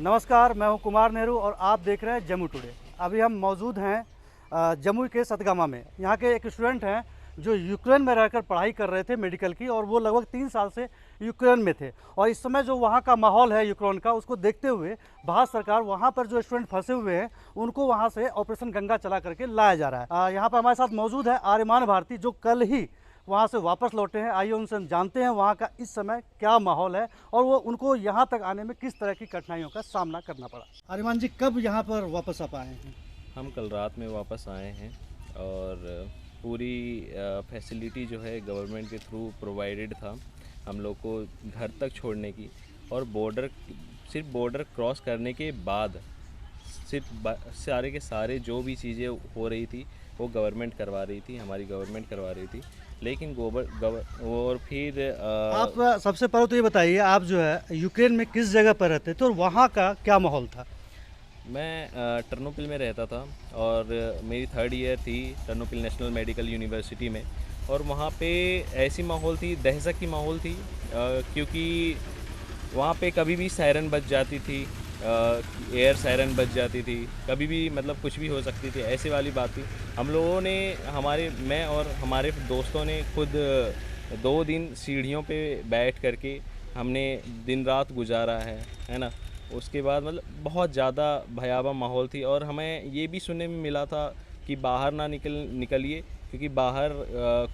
नमस्कार, मैं हूं कुमार नेहरू और आप देख रहे हैं जम्मू टुडे। अभी हम मौजूद हैं जम्मू के सतगामा में। यहाँ के एक स्टूडेंट हैं जो यूक्रेन में रहकर पढ़ाई कर रहे थे मेडिकल की, और वो लगभग 3 साल से यूक्रेन में थे। और इस समय जो वहाँ का माहौल है यूक्रेन का, उसको देखते हुए भारत सरकार वहाँ पर जो स्टूडेंट फंसे हुए हैं उनको वहाँ से ऑपरेशन गंगा चला करके लाया जा रहा है। यहाँ पर हमारे साथ मौजूद है आर्यमान भारती, जो कल ही वहाँ से वापस लौटे हैं। आइए उनसे हम जानते हैं वहाँ का इस समय क्या माहौल है और वो उनको यहाँ तक आने में किस तरह की कठिनाइयों का सामना करना पड़ा। आर्यमान जी, कब यहाँ पर वापस आप आए हैं? हम कल रात में वापस आए हैं और पूरी फैसिलिटी जो है गवर्नमेंट के थ्रू प्रोवाइडेड था हम लोग को घर तक छोड़ने की। और सिर्फ बॉर्डर क्रॉस करने के बाद सारे के सारे जो भी चीज़ें हो रही थी वो गवर्नमेंट करवा रही थी, हमारी गवर्नमेंट करवा रही थी। लेकिन और फिर आप सबसे पहले तो ये बताइए, आप जो है यूक्रेन में किस जगह पर रहते थे और वहाँ का क्या माहौल था? मैं टर्नोपिल में रहता था और मेरी 3rd ईयर थी टर्नोपिल नेशनल मेडिकल यूनिवर्सिटी में। और वहाँ पे ऐसी माहौल थी, दहशत की माहौल थी, क्योंकि वहाँ पे कभी भी सायरन बज जाती थी, एयर सायरन बज जाती थी, कभी भी मतलब कुछ भी हो सकती थी, ऐसी वाली बात थी। हम लोगों ने मैं और हमारे दोस्तों ने खुद 2 दिन सीढ़ियों पे बैठ करके हमने दिन रात गुजारा है ना। उसके बाद मतलब बहुत ज़्यादा भयावह माहौल थी। और हमें ये भी सुनने में मिला था कि बाहर ना निकलिए, क्योंकि बाहर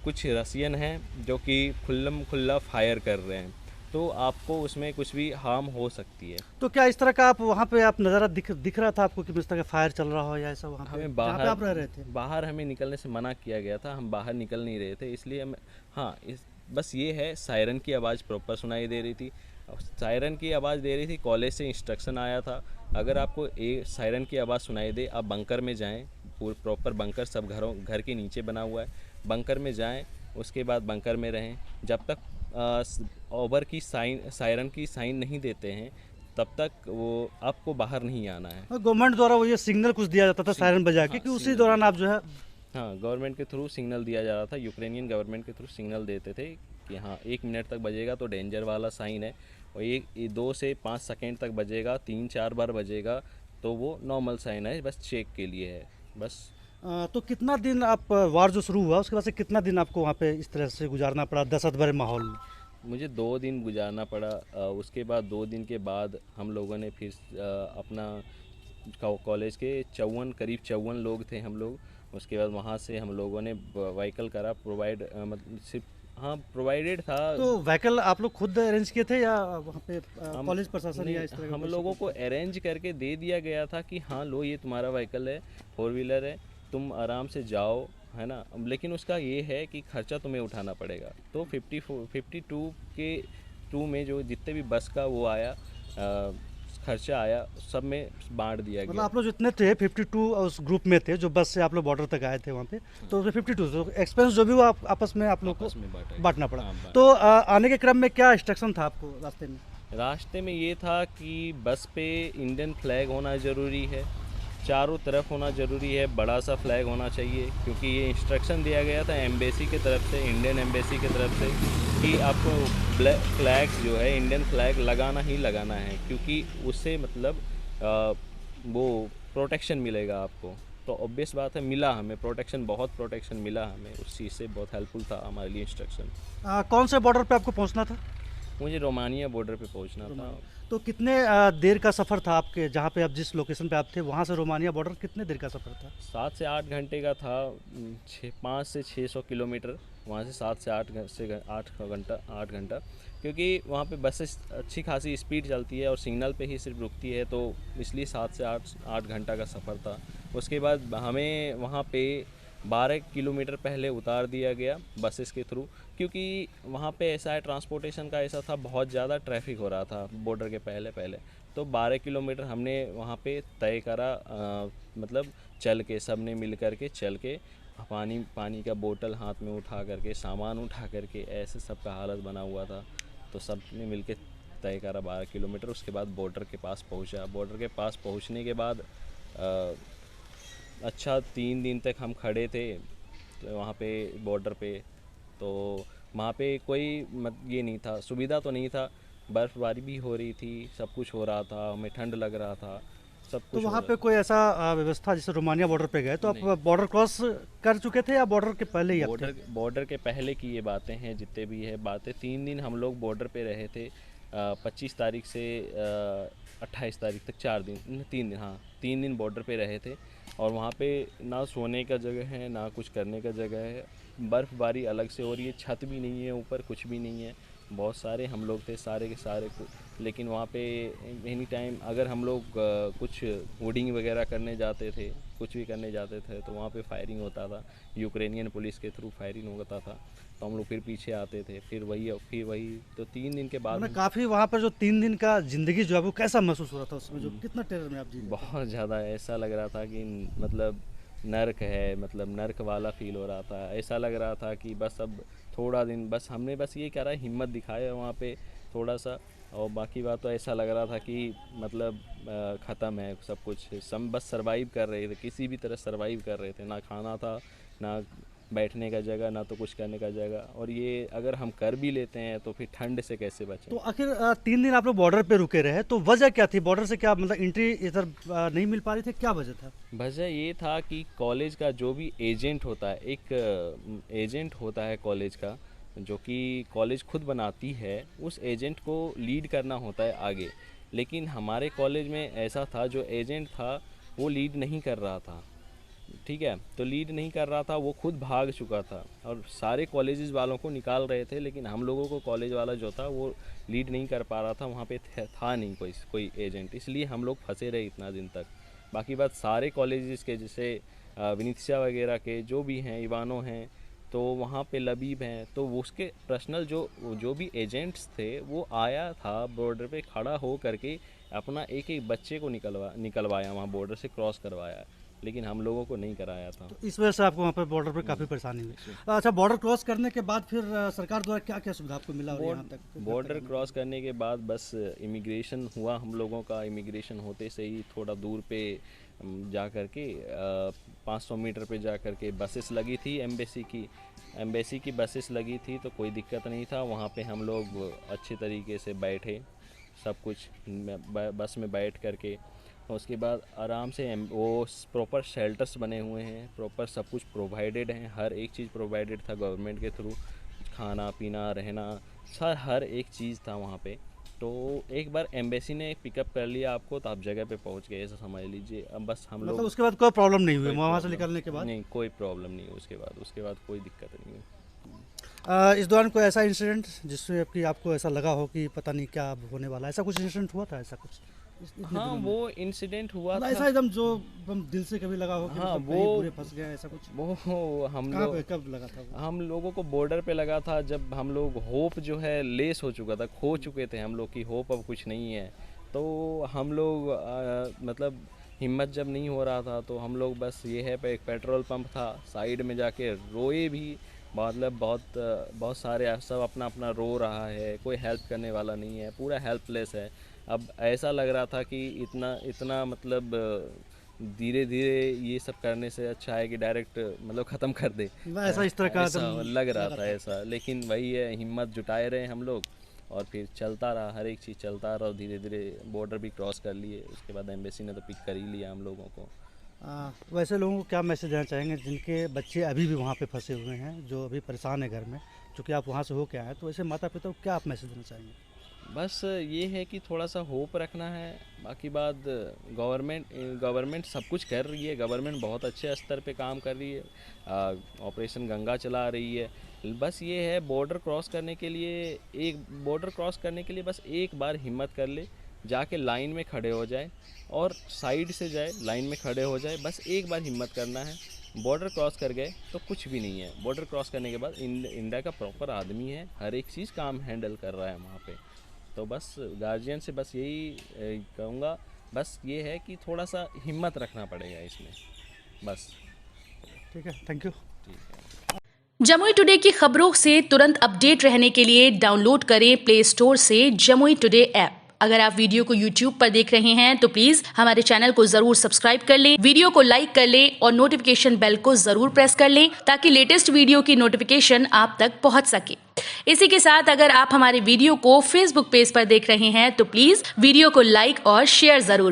कुछ रसियन हैं जो कि खुल्ला फायर कर रहे हैं, तो आपको उसमें कुछ भी हार्म हो सकती है। तो क्या इस तरह का आप वहाँ पे आप नज़ारा दिख रहा था आपको कि इस तरह का फायर चल रहा हो या ऐसा वहाँ पे हमें जहाँ पे आप रह रहे थे? बाहर हमें निकलने से मना किया गया था, हम बाहर निकल नहीं रहे थे। इसलिए हाँ, बस ये है, सायरन की आवाज़ प्रॉपर सुनाई दे रही थी। सायरन की आवाज़ दे रही थी, कॉलेज से इंस्ट्रक्शन आया था, अगर आपको सायरन की आवाज़ सुनाई दे आप बंकर में जाएं। प्रॉपर बंकर सब घर के नीचे बना हुआ है, बंकर में जाएं। उसके बाद बंकर में रहें जब तक ओवर की सायरन की साइन नहीं देते हैं, तब तक वो आपको बाहर नहीं आना है। गवर्नमेंट द्वारा वो ये सिग्नल कुछ दिया जाता था सायरन बजा के, हाँ, कि उसी दौरान आप जो है? हाँ, गवर्नमेंट के थ्रू सिग्नल दिया जा रहा था, यूक्रेनियन गवर्नमेंट के थ्रू सिग्नल देते थे कि हाँ 1 मिनट तक बजेगा तो डेंजर वाला साइन है, और 2 से 5 सेकेंड तक बजेगा, 3-4 बार बजेगा तो वो नॉर्मल साइन है, बस चेक के लिए है बस। तो कितना दिन आप वार जो शुरू हुआ उसके बाद से कितना दिन आपको वहाँ पे इस तरह से गुजारना पड़ा दहशत भरे माहौल में? मुझे 2 दिन गुजारना पड़ा। उसके बाद 2 दिन के बाद हम लोगों ने फिर अपना कॉलेज के करीब 54 लोग थे हम लोग। उसके बाद वहाँ से हम लोगों ने व्हीकल करा प्रोवाइड, मतलब सिर्फ हाँ प्रोवाइडेड था। तो व्हीकल आप लोग खुद अरेंज किए थे या वहाँ पे कॉलेज प्रशासन या इस तरह का हम कोई लोगों support? को अरेंज करके दे दिया गया था कि हाँ लो ये तुम्हारा व्हीकल है, 4 व्हीलर है, तुम आराम से जाओ, है ना। लेकिन उसका ये है कि खर्चा तुम्हें उठाना पड़ेगा। तो 52 में जो जितने भी बस का वो आया खर्चा आया, सब में बांट दिया मतलब गया। आप लोग जितने थे 52 उस ग्रुप में थे जो बस से आप लोग बॉर्डर तक आए थे वहाँ पे, तो उसमें 52 तो एक्सपेंस जो भी वो आप आपस में आप लोग को आपस में बांटना पड़ा। हाँ, तो आने के क्रम में क्या इंस्ट्रक्शन था आपको रास्ते में? रास्ते में ये था कि बस पे इंडियन फ्लैग होना ज़रूरी है, चारों तरफ होना ज़रूरी है, बड़ा सा फ्लैग होना चाहिए, क्योंकि ये इंस्ट्रक्शन दिया गया था एम्बेसी की तरफ से, इंडियन एम्बेसी की तरफ से, कि आपको फ्लैग्स जो है इंडियन फ्लैग लगाना ही लगाना है, क्योंकि उससे मतलब वो प्रोटेक्शन मिलेगा आपको। तो ऑब्वियस बात है, मिला हमें प्रोटेक्शन, बहुत प्रोटेक्शन मिला हमें, उस चीज़ से बहुत हेल्पफुल था हमारे लिए इंस्ट्रक्शन। कौन से बॉर्डर पे आपको पहुँचना था? मुझे रोमानिया बॉर्डर पे पहुंचना था। तो कितने देर का सफ़र था आपके, जहाँ पे आप जिस लोकेशन पे आप थे वहाँ से रोमानिया बॉर्डर कितने देर का सफ़र था? 7 से 8 घंटे का था। 5 से 600 किलोमीटर, वहाँ से 7 से 8 घंटा, क्योंकि वहाँ पे बसेस अच्छी खासी स्पीड चलती है और सिग्नल पे ही सिर्फ रुकती है, तो इसलिए 7 से 8 घंटा का सफ़र था। उसके बाद हमें वहाँ पे 12 किलोमीटर पहले उतार दिया गया बसेस के थ्रू, क्योंकि वहाँ पे ऐसा है, ट्रांसपोर्टेशन का ऐसा था, बहुत ज़्यादा ट्रैफिक हो रहा था बॉर्डर के पहले। तो 12 किलोमीटर हमने वहाँ पे तय करा, मतलब चल के, सब ने मिल कर के चल के, पानी का बोतल हाथ में उठा करके, सामान उठा करके, ऐसे सब का हालत बना हुआ था। तो सब ने मिल के तय करा 12 किलोमीटर। उसके बाद बॉर्डर के पास पहुँचा। बॉर्डर के पास पहुँचने के बाद अच्छा 3 दिन तक हम खड़े थे तो वहाँ पे बॉर्डर पे। तो वहाँ पे कोई ये नहीं था, सुविधा तो नहीं था, बर्फ़बारी भी हो रही थी, सब कुछ हो रहा था, हमें ठंड लग रहा था, सब तो कुछ हो वहाँ रहा पे कोई ऐसा व्यवस्था, जैसे रोमानिया बॉर्डर पे गए तो आप नहीं। बॉर्डर क्रॉस कर चुके थे या बॉर्डर के पहले ही आप थे? बॉर्डर बॉर्डर के पहले की ये बातें हैं, जितने भी है बातें। 3 दिन हम लोग बॉर्डर पे रहे थे, 25 तारीख से 28 तारीख तक, 4 दिन, 3 दिन, हाँ 3 दिन बॉर्डर पे रहे थे। और वहाँ पे ना सोने का जगह है, ना कुछ करने का जगह है। बर्फ़बारी अलग से हो रही है, छत भी नहीं है ऊपर, कुछ भी नहीं है। बहुत सारे हम लोग थे, सारे के सारे लेकिन वहाँ पे एनी टाइम अगर हम लोग कुछ होर्डिंग वगैरह करने जाते थे, कुछ भी करने जाते थे, तो वहाँ पे फायरिंग होता था, यूक्रेनियन पुलिस के थ्रू फायरिंग होता था। तो हम लोग फिर पीछे आते थे, फिर वही। तो 3 दिन के बाद मैंने काफ़ी वहाँ पर जो 3 दिन का ज़िंदगी जो है वो कैसा महसूस हो रहा था उसमें, जो कितना टेरर में आप जी रहे थे? बहुत ज़्यादा ऐसा लग रहा था कि मतलब नर्क है, मतलब नर्क वाला फील हो रहा था। ऐसा लग रहा था कि बस अब थोड़ा दिन, बस हमने बस ये कह रहा है हिम्मत दिखाया वहाँ पे थोड़ा सा। और बाकी बात तो ऐसा लग रहा था कि मतलब ख़त्म है सब कुछ, बस सरवाइव कर रहे थे, किसी भी तरह सरवाइव कर रहे थे। ना खाना था, ना बैठने का जगह, ना तो कुछ करने का जगह। और ये अगर हम कर भी लेते हैं तो फिर ठंड से कैसे बचें? तो आखिर 3 दिन आप लोग बॉर्डर पे रुके रहे, तो वजह क्या थी? बॉर्डर से क्या मतलब एंट्री इधर नहीं मिल पा रही थी, क्या वजह था? वजह ये था कि कॉलेज का जो भी एजेंट होता है, एक एजेंट होता है कॉलेज का, जो कि कॉलेज खुद बनाती है, उस एजेंट को लीड करना होता है आगे। लेकिन हमारे कॉलेज में ऐसा था, जो एजेंट था वो लीड नहीं कर रहा था, ठीक है। तो लीड नहीं कर रहा था, वो खुद भाग चुका था और सारे कॉलेजेस वालों को निकाल रहे थे, लेकिन हम लोगों को कॉलेज वाला जो था वो लीड नहीं कर पा रहा था। वहाँ पे था नहीं कोई एजेंट, इसलिए हम लोग फंसे रहे इतना दिन तक। बाकी बात सारे कॉलेजेस के, जैसे विनीसिया वगैरह के जो भी हैं, इवानो हैं, तो वहाँ पे लबीब हैं, तो वो उसके पर्सनल जो भी एजेंट्स थे, वो आया था बॉर्डर पे खड़ा हो करके अपना एक एक बच्चे को निकलवाया, वहाँ बॉर्डर से क्रॉस करवाया, लेकिन हम लोगों को नहीं कराया था। तो इस वजह से आपको वहाँ पर बॉर्डर पे काफ़ी परेशानी हुई। अच्छा, बॉर्डर क्रॉस करने के बाद फिर सरकार द्वारा क्या क्या सुविधा आपको मिला और यहाँ तक बॉर्डर क्रॉस करने के बाद बस इमिग्रेशन हुआ हम लोगों का। इमिग्रेशन होते से ही थोड़ा दूर पे जा कर के 500 मीटर पे जा कर के बसेस लगी थी, एम्बेसी की बसेस लगी थी, तो कोई दिक्कत नहीं था। वहाँ पे हम लोग अच्छे तरीके से बैठे, सब कुछ बस में बैठ कर के। उसके बाद आराम से वो प्रॉपर शेल्टर्स बने हुए हैं, प्रॉपर सब कुछ प्रोवाइडेड हैं, हर एक चीज़ प्रोवाइडेड था गवर्नमेंट के थ्रू, खाना पीना रहना हर एक चीज़ था वहाँ पे। तो एक बार एम्बेसी ने पिकअप कर लिया आपको, तो आप जगह पे पहुँच गए, ऐसा समझ लीजिए। अब बस हम लोग, मतलब उसके बाद कोई प्रॉब्लम नहीं हुई कोई वहाँ से प्रॉब्लम निकलने के बाद? नहीं, कोई प्रॉब्लम नहीं। उसके बाद कोई दिक्कत नहीं हुई। इस दौरान कोई ऐसा इंसिडेंट जिससे कि आपको ऐसा लगा हो कि पता नहीं क्या अब होने वाला है, ऐसा कुछ इंसिडेंट हुआ था? ऐसा कुछ इतने हाँ, दिनों में? वो इंसिडेंट हुआ मतलब था। ऐसा एकदम जो एकदम दिल से कभी लगा हो कि हाँ, मतलब कहीं वो बुरे फंस गए, ऐसा कुछ वो हम कहाँ लोग, पे कब लगा था वो? हम लोगों को बॉर्डर पे लगा था, जब हम लोग होप जो है लेस हो चुका था, खो चुके थे हम लोग की होप अब कुछ नहीं है। तो हम लोग मतलब हिम्मत जब नहीं हो रहा था, तो हम लोग बस ये है, पे एक पेट्रोल पंप था, साइड में जाके रोए भी, मतलब बहुत सारे सब अपना अपना रो रहा है, कोई हेल्प करने वाला नहीं है, पूरा हेल्पलेस है। अब ऐसा लग रहा था कि इतना मतलब धीरे धीरे ये सब करने से अच्छा है कि डायरेक्ट मतलब ख़त्म कर दे, ऐसा इस तरह का ऐसा एकदम लग रहा लगा था ऐसा। लेकिन वही है, हिम्मत जुटाए रहे हम लोग और फिर चलता रहा, हर एक चीज़ चलता रहा, और धीरे धीरे बॉर्डर भी क्रॉस कर लिए। उसके बाद एम्बेसी ने तो पिक कर ही लिया हम लोगों को। वैसे लोगों को क्या मैसेज देना चाहेंगे जिनके बच्चे अभी भी वहाँ पे फंसे हुए हैं, जो अभी परेशान है घर में, क्योंकि आप वहाँ से हो के आए हैं, तो ऐसे माता पिता को क्या आप मैसेज देना चाहेंगे? बस ये है कि थोड़ा सा होप रखना है। बाकी बात, गवर्नमेंट सब कुछ कर रही है, गवर्नमेंट बहुत अच्छे स्तर पे काम कर रही है, ऑपरेशन गंगा चला रही है। बस ये है, बॉर्डर क्रॉस करने के लिए बस एक बार हिम्मत कर ले, जाके लाइन में खड़े हो जाए और साइड से जाए, लाइन में खड़े हो जाए, बस एक बार हिम्मत करना है। बॉर्डर क्रॉस कर गए तो कुछ भी नहीं है। बॉर्डर क्रॉस करने के बाद इंडिया का प्रॉपर आदमी है, हर एक चीज़ काम हैंडल कर रहा है वहाँ पे। तो बस गार्जियन से बस यही कहूँगा, बस ये है कि थोड़ा सा हिम्मत रखना पड़ेगा इसमें, बस। ठीक है, थैंक यू। ठीक है। जमुई टुडे की खबरों से तुरंत अपडेट रहने के लिए डाउनलोड करें प्ले स्टोर से जमुई टुडे ऐप। अगर आप वीडियो को YouTube पर देख रहे हैं तो प्लीज हमारे चैनल को जरूर सब्सक्राइब कर लें, वीडियो को लाइक कर लें और नोटिफिकेशन बेल को जरूर प्रेस कर लें ताकि लेटेस्ट वीडियो की नोटिफिकेशन आप तक पहुंच सके। इसी के साथ अगर आप हमारे वीडियो को Facebook पेज पर देख रहे हैं तो प्लीज वीडियो को लाइक और शेयर जरूर